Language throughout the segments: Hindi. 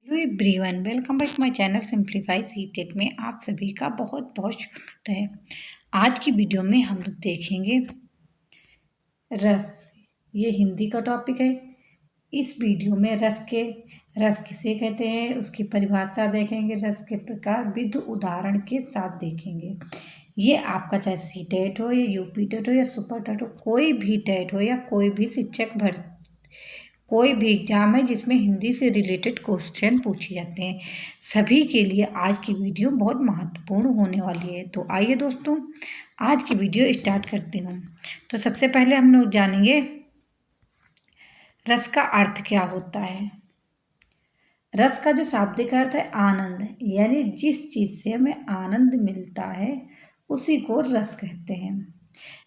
Hello everyone, welcome back my channel simplify CTET में आप सभी का बहुत बहुत स्वागत है। आज की वीडियो में हम लोग देखेंगे रस। ये हिंदी का टॉपिक है। इस वीडियो में रस किसे कहते हैं उसकी परिभाषा देखेंगे, रस के प्रकार विविध उदाहरण के साथ देखेंगे। ये आपका चाहे सी टेट हो या यूपी टेट हो या सुपर टेट हो, कोई भी टेट हो या कोई भी शिक्षक भर्ती, कोई भी एग्जाम है जिसमें हिंदी से रिलेटेड क्वेश्चन पूछे जाते हैं, सभी के लिए आज की वीडियो बहुत महत्वपूर्ण होने वाली है। तो आइए दोस्तों, आज की वीडियो स्टार्ट करती हूँ। तो सबसे पहले हम लोग जानेंगे रस का अर्थ क्या होता है। रस का जो शाब्दिक अर्थ है आनंद, यानी जिस चीज़ से हमें आनंद मिलता है उसी को रस कहते हैं।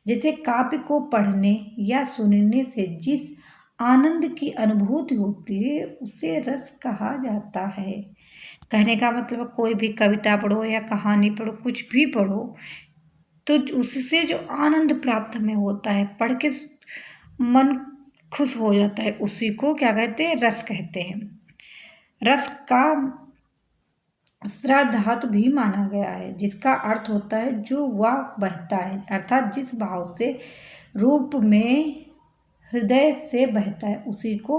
जैसे काव्य को पढ़ने या सुनने से जिस आनंद की अनुभूति होती है उसे रस कहा जाता है। कहने का मतलब कोई भी कविता पढ़ो या कहानी पढ़ो, कुछ भी पढ़ो, तो उससे जो आनंद प्राप्त हमें होता है, पढ़ के मन खुश हो जाता है, उसी को क्या कहते हैं, रस कहते हैं। रस का श्रद्धातु भी माना गया है, जिसका अर्थ होता है जो वह बहता है, अर्थात जिस भाव से रूप में हृदय से बहता है उसी को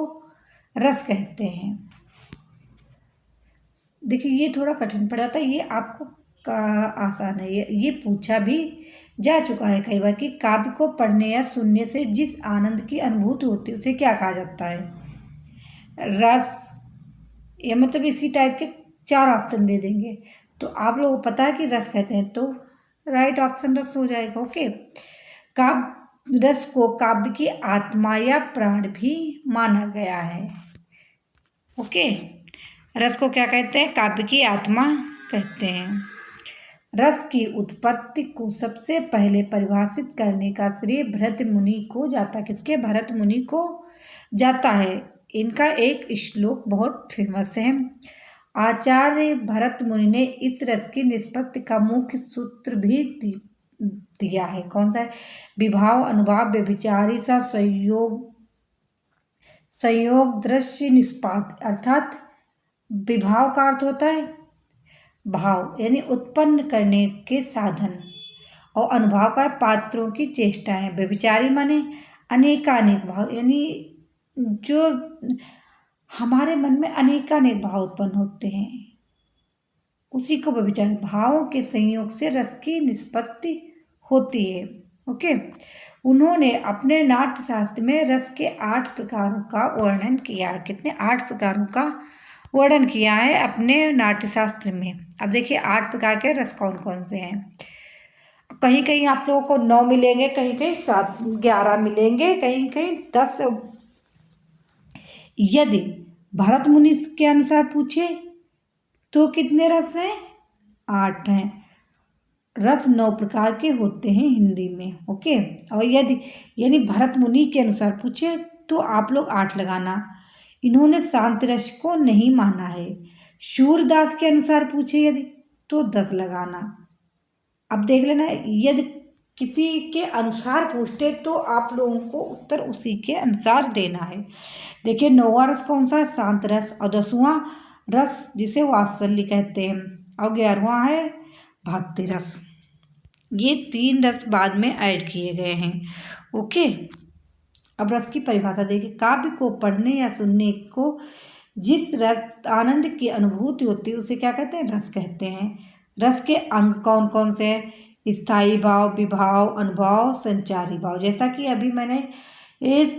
रस कहते हैं। देखिए ये थोड़ा कठिन पड़ जाता है, ये आपको का आसान है। ये पूछा भी जा चुका है कई बार कि काव्य को पढ़ने या सुनने से जिस आनंद की अनुभूति होती है उसे क्या कहा जाता है, रस। या मतलब इसी टाइप के 4 ऑप्शन दे देंगे तो आप लोगों को पता है कि रस कहते हैं, तो राइट ऑप्शन रस हो जाएगा। ओके। रस को काव्य की आत्मा या प्राण भी माना गया है। ओके, रस को क्या कहते हैं, काव्य की आत्मा कहते हैं। रस की उत्पत्ति को सबसे पहले परिभाषित करने का श्रेय भरत मुनि को जाता, किसके, भरत मुनि को जाता है। इनका एक श्लोक बहुत फेमस है। आचार्य भरत मुनि ने इस रस की निष्पत्ति का मुख्य सूत्र भी दिया है। कौन सा है, विभाव अनुभाव व्यभिचारी सा संयोग दृश्य निष्पात, अर्थात विभाव का अर्थ होता है भाव यानी उत्पन्न करने के साधन, और अनुभाव का पात्रों की चेष्टाएं। व्यभिचारी माने अनेकानेक भाव, यानी जो हमारे मन में अनेकानेक भाव उत्पन्न होते हैं उसी को व्यभिचारी, भावों के संयोग से रस की निष्पत्ति होती है। ओके। उन्होंने अपने नाट्य शास्त्र में रस के 8 प्रकारों का वर्णन किया है। कितने, 8 प्रकारों का वर्णन किया है अपने नाट्य शास्त्र में। अब देखिए 8 प्रकार के रस कौन कौन से हैं। कहीं कहीं आप लोगों को 9 मिलेंगे, कहीं कहीं 7 11 मिलेंगे, कहीं कहीं 10। यदि भरत मुनि के अनुसार पूछे तो कितने रस हैं, 8 हैं। रस 9 प्रकार के होते हैं हिंदी में। ओके। और यदि यानी भरत मुनि के अनुसार पूछे तो आप लोग 8 लगाना। इन्होंने शांति रस को नहीं माना है। सूरदास के अनुसार पूछे यदि तो 10 लगाना। अब देख लेना, यदि किसी के अनुसार पूछते तो आप लोगों को उत्तर उसी के अनुसार देना है। देखिए 9वां रस कौन सा है, शांत रस। और 10वां रस जिसे वात्सल्य कहते हैं, और 11वां है भक्ति रस। ये 3 रस बाद में ऐड किए गए हैं। ओके। अब रस की परिभाषा देखिए, काव्य को पढ़ने या सुनने को जिस रस आनंद की अनुभूति होती है उसे क्या कहते हैं, रस कहते हैं। रस के अंग कौन कौन से हैं, स्थायी भाव, विभाव, अनुभाव, संचारी भाव। जैसा कि अभी मैंने इस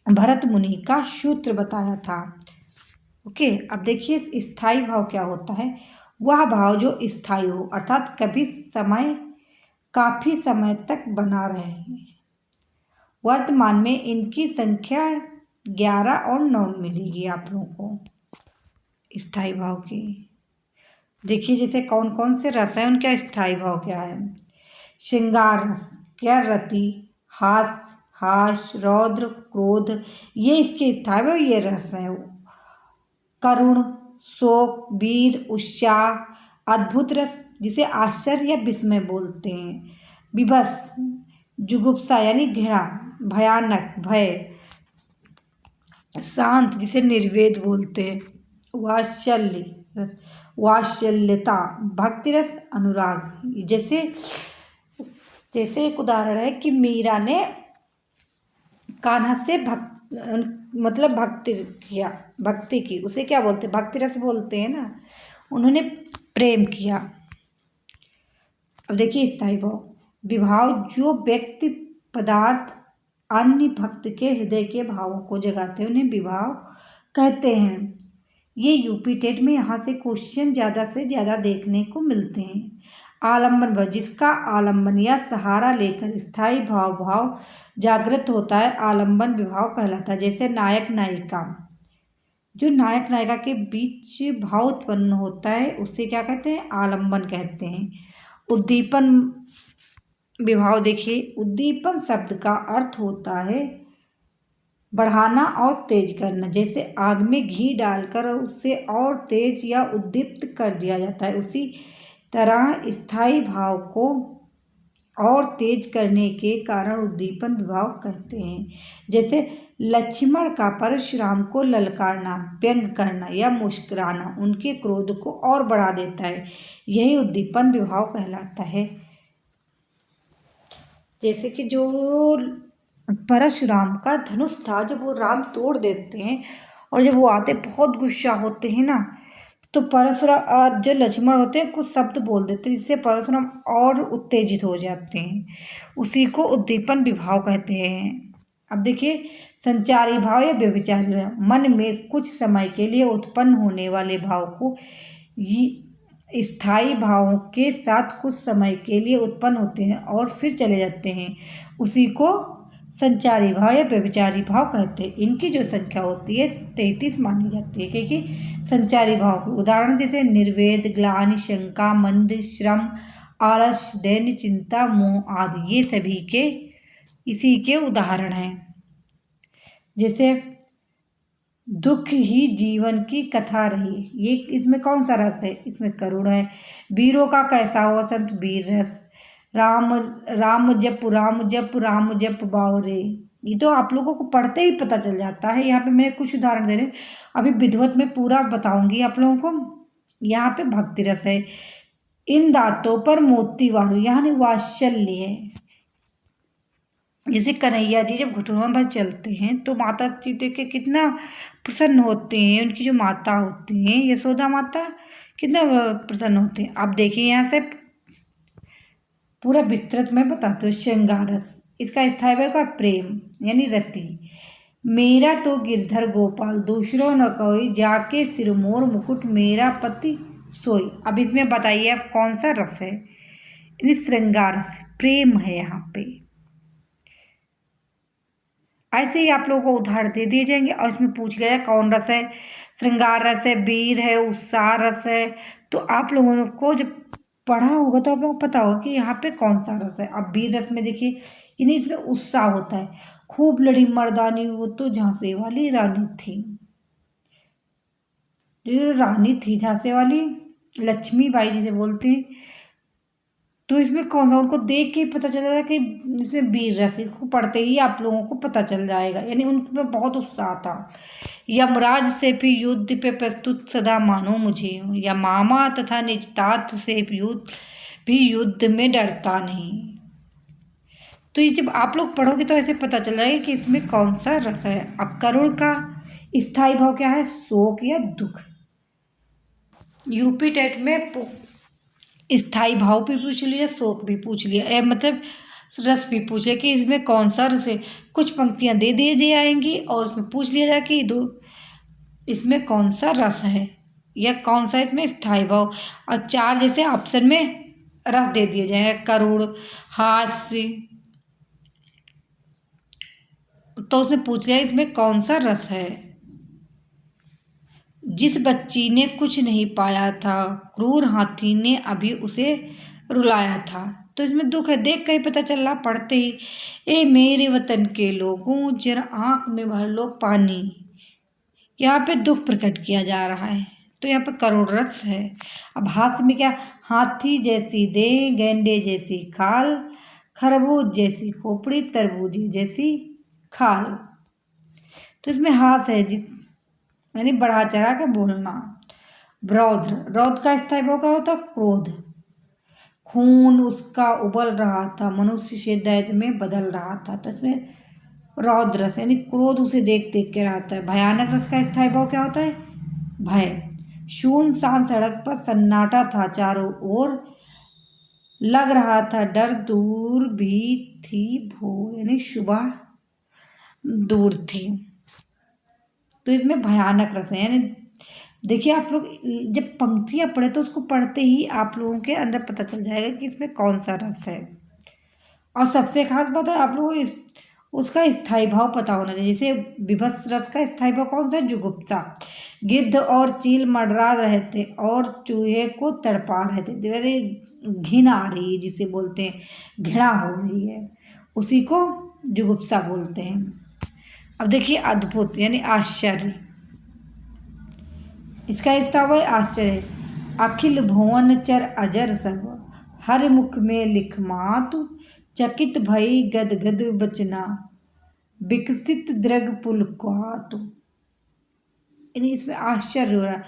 भरत मुनि का सूत्र बताया था। ओके। अब देखिए स्थायी भाव क्या होता है, वह भाव जो स्थायी हो, अर्थात काफी समय तक बना रहे। वर्तमान में इनकी संख्या 11 और 9 मिलेगी आप लोगों को स्थायी भाव की। देखिए जैसे कौन कौन से रस हैं, उनका स्थायी भाव क्या है। श्रृंगार रस, क्या, रति, हास, रौद्र, क्रोध, ये इसके स्थायी भाव, ये रस हैं। करुण, शोक, वीर, उत्साह, अद्भुत रस जिसे आश्चर्य या विस्मय बोलते हैं। विभस, जुगुप्सा यानी घृणा, भयानक, भय। शांत जिसे निर्वेद बोलते हैं। वात्सल्य रस, वात्सल्यता, भक्ति रस, अनुराग। जैसे जैसे एक उदाहरण है कि मीरा ने कान्हा से मतलब भक्ति की, उसे क्या बोलते हैं, भक्ति रस बोलते हैं ना। उन्होंने प्रेम किया। अब देखिए स्थायी भाव, विभाव जो व्यक्ति पदार्थ अन्य भक्त के हृदय के भावों को जगाते हैं उन्हें विभाव कहते हैं। ये यूपी टेट में यहाँ से क्वेश्चन ज़्यादा से ज़्यादा देखने को मिलते हैं। आलंबन भाव, जिसका आलंबन या सहारा लेकर स्थायी भाव जागृत होता है, आलंबन विभाव कहलाता है। जैसे नायक नायिका, जो नायक नायिका के बीच भाव उत्पन्न होता है उसे क्या कहते हैं, आलंबन कहते हैं। उद्दीपन विभाव, देखिए उद्दीपन शब्द का अर्थ होता है बढ़ाना और तेज करना। जैसे आग में घी डालकर उसे और तेज या उद्दीप्त कर दिया जाता है, उसी तरह स्थायी भाव को और तेज करने के कारण उद्दीपन विभाव कहते हैं। जैसे लक्ष्मण का परशुराम को ललकारना, व्यंग करना या मुस्कुराना उनके क्रोध को और बढ़ा देता है, यही उद्दीपन विभाव कहलाता है। जैसे कि जो परशुराम का धनुष था, जब वो राम तोड़ देते हैं और जब वो आते बहुत गुस्सा होते हैं ना, तो परशुराम जो लक्ष्मण होते हैं कुछ शब्द बोल देते हैं जिससे परशुराम और उत्तेजित हो जाते हैं, उसी को उद्दीपन विभाव कहते हैं। अब देखिए संचारी भाव या व्यभिचारी भाव, मन में कुछ समय के लिए उत्पन्न होने वाले भाव को स्थायी भावों के साथ कुछ समय के लिए उत्पन्न होते हैं और फिर चले जाते हैं, उसी को संचारी भाव या व्यभिचारी भाव कहते हैं। इनकी जो संख्या होती है 33 मानी जाती है, क्योंकि संचारी भाव के उदाहरण जैसे निर्वेद, ग्लानि, शंका, मंद, श्रम, आलस, दैन्य, चिंता, मोह आदि, ये सभी के इसी के उदाहरण हैं। जैसे दुख ही जीवन की कथा रही, ये इसमें कौन सा रस है, इसमें करुण है। वीरों का कैसा हो संत वीर रस, राम राम जप राम जप राम जप बावरे, ये तो आप लोगों को पढ़ते ही पता चल जाता है। यहाँ पे मैं कुछ उदाहरण दे रही हूँ, अभी विधिवत में पूरा बताऊंगी आप लोगों को। यहाँ पे भक्ति रस है, इन दांतों पर मोती वालू, यानी वात्सल्य है। जैसे कन्हैया जी जब घुटनों पर चलते हैं तो माता जी देख के कितना प्रसन्न होते हैं, उनकी जो माता होती हैं यशोदा माता कितना प्रसन्न होते हैं। अब देखिए यहाँ से पूरा विस्तृत में बताते हो। श्रृंगार रस, इसका स्थायी भाव का प्रेम यानी रति, मेरा तो गिरधर गोपाल दूसरों न कोई, जाके सिरमोर मुकुट मेरा पति सोई। अब इसमें बताइए अब कौन सा रस है, यानी श्रृंगार रस, प्रेम है यहाँ पे। ऐसे ही आप लोगों को उदाहरण दे दिए जाएंगे और इसमें पूछ लिया जाए कौन रस है, श्रृंगार रस है, वीर है, उत्साह रस है। तो आप लोगों को जब पढ़ा होगा तो आप लोगों को पता होगा कि यहाँ पे कौन सा रस है। अब वीर रस में देखिए कि नहीं, इसमें उत्साह होता है, खूब लड़ी मर्दानी, वो तो झांसे वाली रानी थी, जो रानी थी झांसे वाली, लक्ष्मीबाई जिसे बोलते हैं। तो इसमें कौन सा, उनको देख के पता चल जाएगा कि इसमें वीर रस, इसको पढ़ते ही आप लोगों को पता चल जाएगा, यानी उनमें बहुत उत्साह था। यमराज से भी युद्ध पे प्रस्तुत सदा मानो मुझे, या मामा तथा निजतात से भी युद्ध में डरता नहीं। तो ये जब आप लोग पढ़ोगे तो ऐसे पता चल जाएगा कि इसमें कौन सा रस है। अब करुण का स्थायी भाव क्या है, शोक या दुख। यूपी टेट में स्थायी भाव भी पूछ लिया, शोक भी पूछ लिया, मतलब रस भी पूछे कि इसमें कौन सा रस है। कुछ पंक्तियां दे दिए जाएंगी और उसमें पूछ लिया जाए कि इसमें कौन सा रस है या कौन सा इसमें स्थायी भाव, और 4 जैसे ऑप्शन में रस दे दिए जाएंगे, करुण, हास्य, तो उसने पूछ लिया इसमें कौन सा रस है। जिस बच्ची ने कुछ नहीं पाया था, क्रूर हाथी ने अभी उसे रुलाया था, तो इसमें दुख है, देख कर ही पता चल रहा पढ़ते ही। ए मेरे वतन के लोगों जरा आंख में भर लो पानी, यहाँ पे दुख प्रकट किया जा रहा है, तो यहाँ पे करुण रस है। अब हास्य में क्या, हाथी जैसी देह, गेंडे जैसी खाल, खरबूज जैसी खोपड़ी, तरबूज जैसी खाल, तो इसमें हास है। यानी बढ़ा चढ़ा के बोलना। रौद्र, रौद्र का स्थायी भाव क्या होता है? क्रोध। खून उसका उबल रहा था, मनुष्य से दैत्य में बदल रहा था, तो इसमें रौद्र रस यानी क्रोध उसे देख देख के रहता है। भयानक रस का स्थायी भाव क्या होता है? भय। सुनसान सड़क पर सन्नाटा था, चारों ओर लग रहा था डर, दूर भी थी भोर यानी सुबह दूर थी। तो इसमें भयानक रस है, यानी देखिए आप लोग जब पंक्तियाँ पढ़े तो उसको पढ़ते ही आप लोगों के अंदर पता चल जाएगा कि इसमें कौन सा रस है। और सबसे खास बात है आप लोगों को इस उसका स्थायी भाव पता होना चाहिए। जैसे विभत्स रस का स्थायी भाव कौन सा है? जुगुप्सा। गिद्ध और चील मंडरा रहे थे और चूहे को तड़पा रहे थे, जैसे घिन आ रही है जिसे बोलते हैं, घृणा हो रही है, उसी को जुगुप्सा बोलते हैं। अब देखिए अद्भुत यानी आश्चर्य, इसका स्थायी भाव आश्चर्य। अखिल भुवन चर अजर सब, हर मुख में लिख मातु, चकित भई गदगद बचना, विकसित दृग पुलकातु। यानी इसमें आश्चर्य हो रहा है।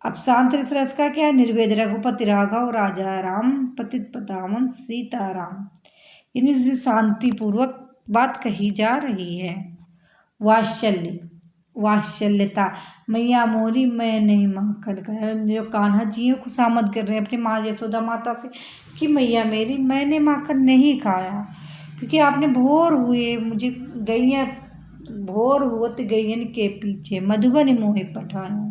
अब शांत रस का क्या है? निर्वेद। रघुपति राघव राजा राम, पतित पतावन सीताराम। यानी शांति पूर्वक बात कही जा रही है। वात्सल्य, वात्सल्यता। मैया मोरी मैं नहीं माखन का, जो कान्हा जी है खुशामद कर रहे हैं अपनी माँ यशोदा माता से कि मैया मेरी मैंने माखन नहीं खाया, क्योंकि आपने भोर हुए मुझे गैया, भोर हुत गैयन के पीछे मधुबन मोहे पठाऊं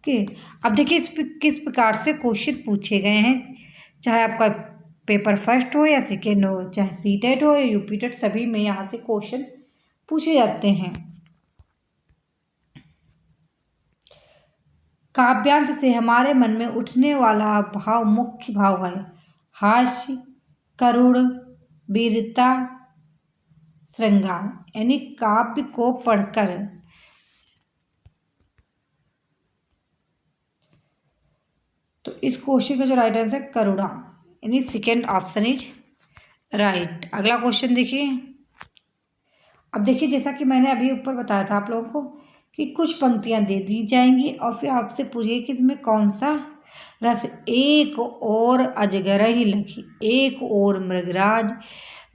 के। अब देखिए इस किस प्रकार से क्वेश्चन पूछे गए हैं, चाहे आपका पेपर फर्स्ट हो या सेकेंड हो, चाहे सीटेट हो या यूपीटेट, सभी में यहाँ से क्वेश्चन पूछे जाते हैं। काव्यांश से हमारे मन में उठने वाला भाव मुख्य भाव है हास्य, करुण, वीरता, श्रृंगार। यानी काव्य को पढ़कर तो इस क्वेश्चन का जो राइट आंसर है करुणा, यानी सेकेंड ऑप्शन इज राइट। अगला क्वेश्चन देखिए। अब देखिए जैसा कि मैंने अभी ऊपर बताया था आप लोगों को कि कुछ पंक्तियां दे दी जाएंगी और फिर आपसे पूछिए कि इसमें कौन सा रस। एक और अजगर ही लखी, एक और मृगराज,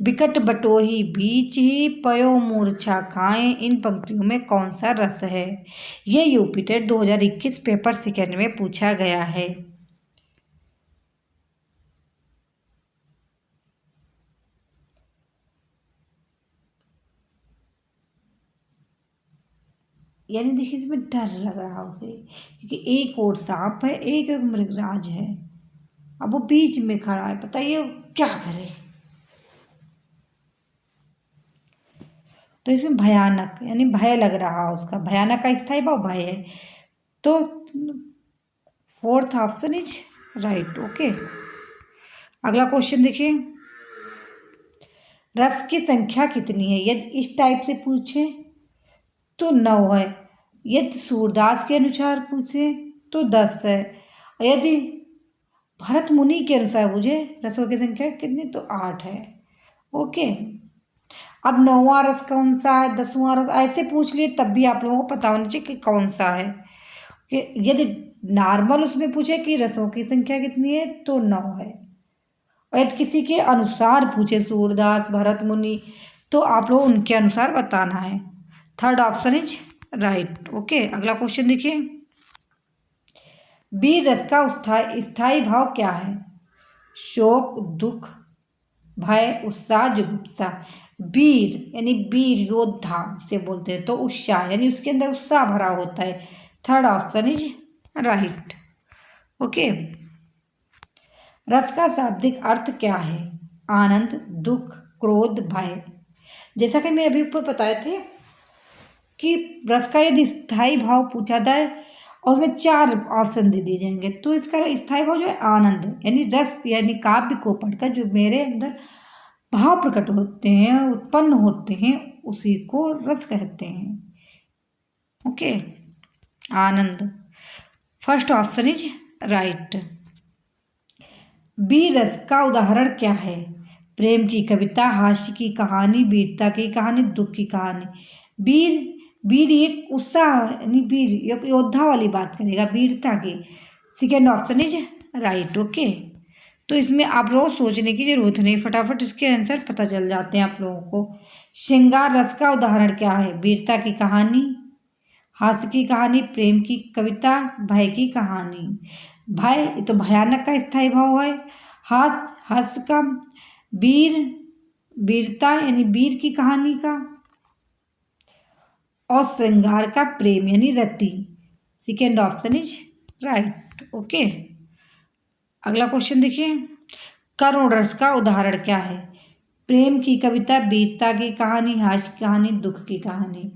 बिकट बटोही बीच ही, पयो मूर्छा खाएं। इन पंक्तियों में कौन सा रस है? ये यूपीटेट 2021 पेपर सेकेंड में पूछा गया है। यानी देखिए इसमें डर लग रहा उसे, क्योंकि एक और सांप है, एक एक मृगराज है, अब वो बीच में खड़ा है, बताइए क्या करे। तो इसमें भयानक यानी भय लग रहा उसका, भयानक का स्थायी भाव भय है, तो fourth option is right. Okay, अगला क्वेश्चन देखिए। रस की संख्या कितनी है? यदि इस टाइप से पूछे तो 9 है, यदि सूरदास के अनुसार पूछे तो 10 है, यदि भरत मुनि के अनुसार पूछे रसों की संख्या कितनी तो 8 है। ओके, अब 9वां रस कौन सा है, 10वां रस, ऐसे पूछ लिए तब भी आप लोगों को पता होना चाहिए कि कौन सा है। कि यदि नॉर्मल उसमें पूछे कि रसों की संख्या कितनी है तो 9 है, और यदि किसी के अनुसार पूछे सूरदास भरत मुनि तो आप लोग उनके अनुसार बताना है। Third option is right. Okay, अगला क्वेश्चन देखिए। वीर रस का स्थायी भाव क्या है? शोक, दुख, भय, उत्साह, जुगुप्सा। वीर यानी वीर योद्धा जिसे बोलते हैं, तो उत्साह यानी उसके अंदर उत्साह भरा होता है। Third option is right. Okay, रस का शाब्दिक अर्थ क्या है? आनंद, दुख, क्रोध, भय। जैसा कि मैं अभी ऊपर बताए थे कि रस का यदि स्थायी भाव पूछा जाए और उसमें 4 ऑप्शन दे दिए जाएंगे तो इसका स्थायी भाव जो है आनंद, यानी रस यानी काव्य को पढ़कर जो मेरे अंदर भाव प्रकट होते हैं, उत्पन्न होते हैं, उसी को रस कहते हैं। Okay, Anand, first option is right. वीर रस का उदाहरण क्या है? प्रेम की कविता, हास्य की कहानी, वीरता की कहानी, दुख की कहानी। वीर वीर एक उत्साह यानी वीर एक योद्धा वाली बात करेगा, वीरता की। Second option is right. Okay, तो इसमें आप लोगों को सोचने की जरूरत नहीं, फटाफट इसके आंसर पता चल जाते हैं आप लोगों को। श्रृंगार रस का उदाहरण क्या है? वीरता की कहानी, हास्य की कहानी, प्रेम की कविता, भय की कहानी। भय ये तो भयानक का स्थायी भाव है, हास्य का, वीर वीरता यानी वीर की कहानी का, और श्रृंगार का प्रेम यानी रति। Second option is right. Okay, अगला क्वेश्चन देखिए, करुण रस का उदाहरण क्या है? प्रेम की कविता, वीरता की कहानी, हास्य की कहानी, दुख की कहानी।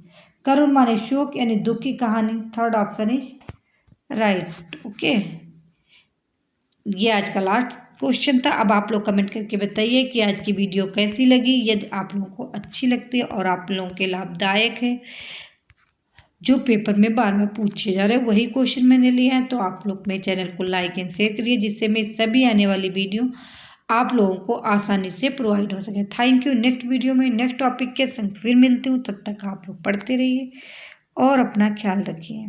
करुण माने शोक यानी दुख की कहानी। Third option is right. Okay, ये आज का लास्ट क्वेश्चन था। अब आप लोग कमेंट करके बताइए कि आज की वीडियो कैसी लगी। यदि आप लोगों को अच्छी लगती है और आप लोगों के लाभदायक है, जो पेपर में बार बार पूछे जा रहे हैं वही क्वेश्चन मैंने लिया है, तो आप लोग मेरे चैनल को लाइक एंड शेयर करिए, जिससे मैं सभी आने वाली वीडियो आप लोगों को आसानी से प्रोवाइड हो सके। Thank you. नेक्स्ट वीडियो में नेक्स्ट टॉपिक के संग फिर मिलती हूँ, तब तक आप लोग पढ़ते रहिए और अपना ख्याल रखिए।